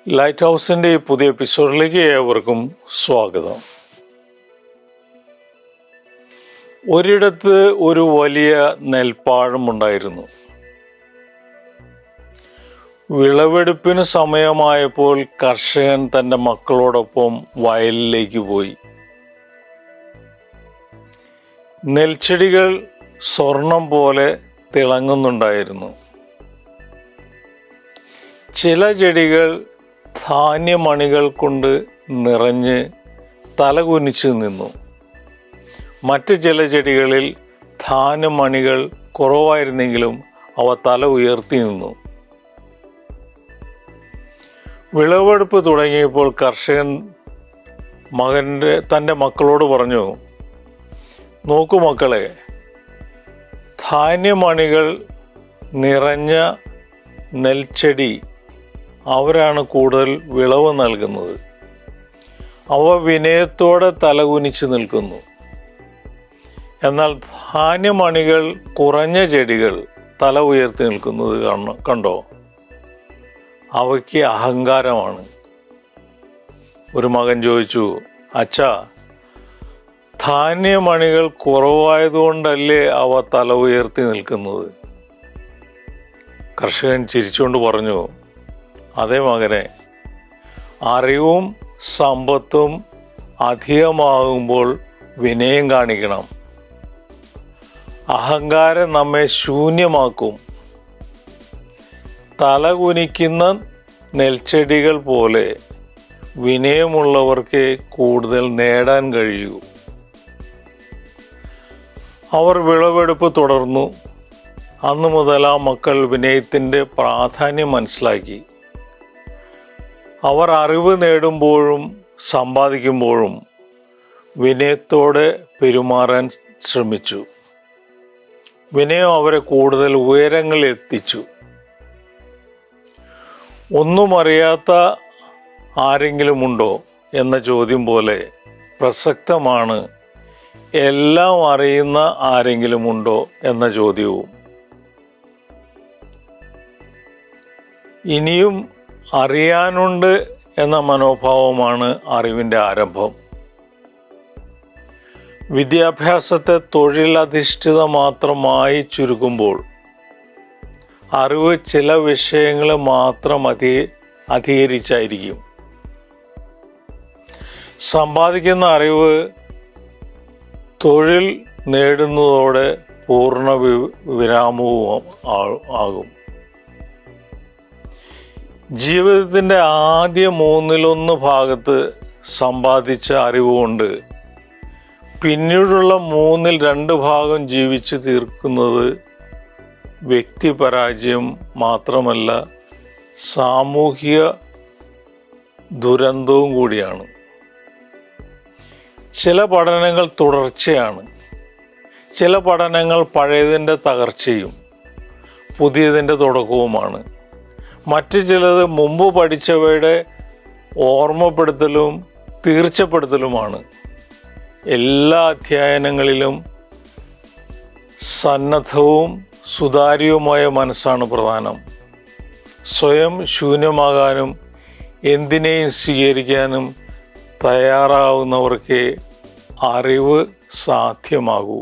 Light ഹൗസിൻ്റെ ഈ പുതിയ എപ്പിസോഡിലേക്ക് ഏവർക്കും സ്വാഗതം. ഒരിടത്ത് ഒരു വലിയ നെൽപ്പാടമുണ്ടായിരുന്നു. വിളവെടുപ്പിന് സമയമായപ്പോൾ കർഷകൻ തൻ്റെ മക്കളോടൊപ്പം വയലിലേക്ക് പോയി. നെൽച്ചെടികൾ സ്വർണം പോലെ തിളങ്ങുന്നുണ്ടായിരുന്നു. ചില ചെടികൾ ധാന്യമണികൾ കൊണ്ട് നിറഞ്ഞ് തലകുനിച്ച് നിന്നു. മറ്റ് ചില ചെടികളിൽ ധാന്യമണികൾ കുറവായിരുന്നെങ്കിലും അവ തല ഉയർത്തി നിന്നു. വിളവെടുപ്പ് തുടങ്ങിയപ്പോൾ കർഷകൻ തൻ്റെ മക്കളോട് പറഞ്ഞു, നോക്കൂ മക്കളെ, ധാന്യമണികൾ നിറഞ്ഞ നെൽച്ചെടി അവരാണ് കൂടുതൽ വിളവ് നൽകുന്നത്. അവ വിനയത്തോടെ തലകുനിച്ച് നിൽക്കുന്നു. എന്നാൽ ധാന്യമണികൾ കുറഞ്ഞ ചെടികൾ തല ഉയർത്തി നിൽക്കുന്നത് കണ്ടോ? അവയ്ക്ക് അഹങ്കാരമാണ്. ഒരു മകൻ ചോദിച്ചു, അച്ഛാ, ധാന്യമണികൾ കുറവായതുകൊണ്ടല്ലേ അവ തല ഉയർത്തി നിൽക്കുന്നത്? കർഷകൻ ചിരിച്ചുകൊണ്ട് പറഞ്ഞു, അതേ മകനെ, അറിവും സമ്പത്തും അധികമാകുമ്പോൾ വിനയം കാണിക്കണം. അഹങ്കാരം നമ്മെ ശൂന്യമാക്കും. തലകുനിക്കുന്ന നെൽച്ചെടികൾ പോലെ വിനയമുള്ളവർക്ക് കൂടുതൽ നേടാൻ കഴിയൂ. അവർ വിളവെടുപ്പ് തുടർന്നു. അന്നു മുതൽ ആ മക്കൾ വിനയത്തിൻ്റെ പ്രാധാന്യം മനസ്സിലാക്കി. അവർ അറിവ് നേടുമ്പോഴും സമ്പാദിക്കുമ്പോഴും വിനയത്തോടെ പെരുമാറാൻ ശ്രമിച്ചു. വിനയം അവരെ കൂടുതൽ ഉയരങ്ങളിൽ എത്തിച്ചു. ഒന്നും അറിയാത്ത ആരെങ്കിലും ഉണ്ടോ എന്ന ചോദ്യം പോലെ പ്രസക്തമാണ് എല്ലാം അറിയുന്ന ആരെങ്കിലും ഉണ്ടോ എന്ന ചോദ്യവും. ഇനിയും അറിയാനുണ്ട് എന്ന മനോഭാവമാണ് അറിവിൻ്റെ ആരംഭം. വിദ്യാഭ്യാസത്തെ തൊഴിലധിഷ്ഠിത മാത്രമായി ചുരുക്കുമ്പോൾ അറിവ് ചില വിഷയങ്ങൾ മാത്രം അധികരിച്ചായിരിക്കും. സമ്പാദിക്കുന്ന അറിവ് തൊഴിൽ നേടുന്നതോടെ പൂർണ്ണ വിരാമവും ആകും. ജീവിതത്തിൻ്റെ ആദ്യ 1/3 ഭാഗത്ത് സമ്പാദിച്ച അറിവുകൊണ്ട് പിന്നീടുള്ള 2/3 ഭാഗം ജീവിച്ച് തീർക്കുന്നത് വ്യക്തിപരാജയം മാത്രമല്ല, സാമൂഹിക ദുരന്തവും കൂടിയാണ്. ചില പഠനങ്ങൾ തുടർച്ചയാണ്. ചില പഠനങ്ങൾ പഴയതിൻ്റെ തകർച്ചയും പുതിയതിൻ്റെ തുടക്കവുമാണ്. മറ്റു ചിലത് മുമ്പ് പഠിച്ചവയുടെ ഓർമ്മപ്പെടുത്തലും തീർച്ചപ്പെടുത്തലുമാണ്. എല്ലാ അധ്യയനങ്ങളിലും സന്നദ്ധവും സുതാര്യവുമായ മനസ്സാണ് പ്രധാനം. സ്വയം ശൂന്യമാകാനും എന്തിനേയും സ്വീകരിക്കാനും തയ്യാറാവുന്നവർക്ക് അറിവ് സാധ്യമാകൂ.